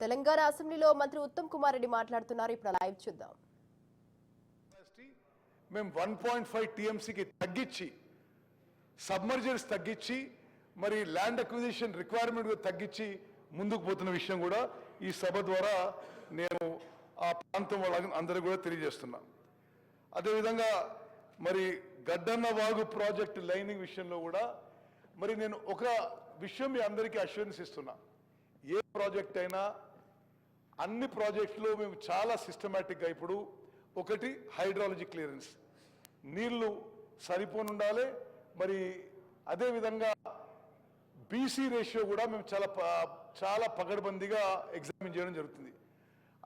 తెలంగాణ అసెంబ్లీలో మంత్రి ఉత్తమ్ కుమార్ రెడ్డి మాట్లాడుతున్నారు. ఇప్పుడు లైవ్ చూద్దాం. మేము 1.5 టీఎంసీకి తగ్గించి సబ్మర్జర్స్ తగ్గించి మరి ల్యాండ్ అక్విజిషన్ రిక్వైర్మెంట్ తగ్గించి ముందుకు పోతున్న విషయం కూడా ఈ సభ ద్వారా నేను ఆ ప్రాంతం వాళ్ళకి అందరూ కూడా తెలియజేస్తున్నా. అదేవిధంగా మరి గడ్డన్న వాగు ప్రాజెక్ట్ లైనింగ్ విషయంలో కూడా మరి నేను ఒక విషయం మీ అందరికీ అష్యూరెన్స్ ఇస్తున్నా. ఏ ప్రాజెక్ట్ అయినా అన్ని ప్రాజెక్టులో మేము చాలా సిస్టమేటిక్గా ఇప్పుడు ఒకటి హైడ్రాలజీ క్లియరెన్స్, నీళ్లు సరిపోని ఉండాలి. మరి అదేవిధంగా బీసీ రేషియో కూడా మేము చాలా పకడ్బందీగా ఎగ్జామిన్ చేయడం జరుగుతుంది.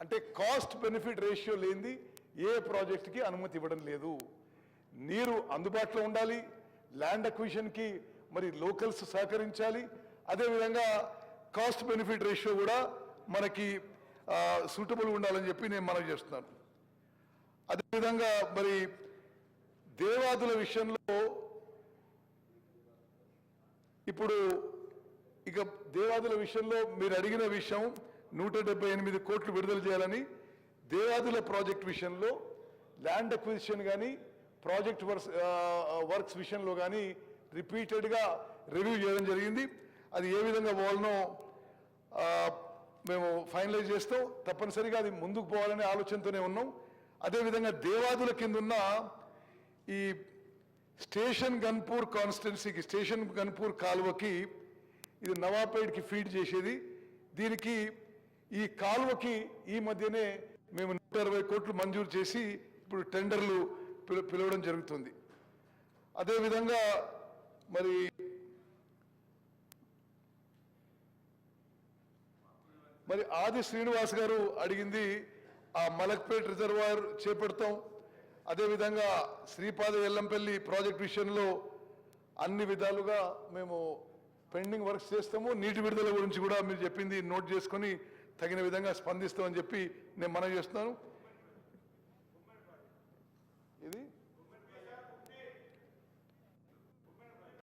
అంటే కాస్ట్ బెనిఫిట్ రేషియో లేనిది ఏ ప్రాజెక్టుకి అనుమతి ఇవ్వడం లేదు. నీరు అందుబాటులో ఉండాలి, ల్యాండ్ అక్విజిషన్కి మరి లోకల్స్ సహకరించాలి. అదేవిధంగా కాస్ట్ బెనిఫిట్ రేషియో కూడా మనకి సూటబుల్ ఉండాలని చెప్పి నేను మనవి చేస్తున్నాను. అదేవిధంగా మరి దేవాదుల విషయంలో ఇప్పుడు ఇక దేవాదుల విషయంలో మీరు అడిగిన విషయం 178 కోట్లు విడుదల చేయాలని దేవాదుల ప్రాజెక్ట్ విషయంలో ల్యాండ్ అక్విజిషన్ కానీ ప్రాజెక్ట్ వర్క్స్ విషయంలో కానీ రిపీటెడ్గా రివ్యూ చేయడం జరిగింది. అది ఏ విధంగా పోవాలనో మేము ఫైనలైజ్ చేస్తాం. తప్పనిసరిగా అది ముందుకు పోవాలనే ఆలోచనతోనే ఉన్నాం. అదేవిధంగా దేవాదుల కింద ఉన్న ఈ స్టేషన్ గన్పూర్ కాన్స్టిట్యున్సీకి స్టేషన్ గన్పూర్ కాలువకి ఇది నవాపేట్కి ఫీడ్ చేసేది. దీనికి ఈ కాలువకి ఈ మధ్యనే మేము 160 కోట్లు మంజూరు చేసి ఇప్పుడు టెండర్లు పిలవడం జరుగుతుంది. అదేవిధంగా మరి ఆది శ్రీనివాస్ గారు అడిగింది ఆ మలక్పేట్ రిజర్వాయర్ చేపడతాం. అదేవిధంగా శ్రీపాద ఎల్లంపల్లి ప్రాజెక్ట్ విషయంలో అన్ని విధాలుగా మేము పెండింగ్ వర్క్స్ చేస్తాము. నీటి విడుదల గురించి కూడా మీరు చెప్పింది నోట్ చేసుకొని తగిన విధంగా స్పందిస్తామని చెప్పి నేను మనవి చేస్తున్నాను.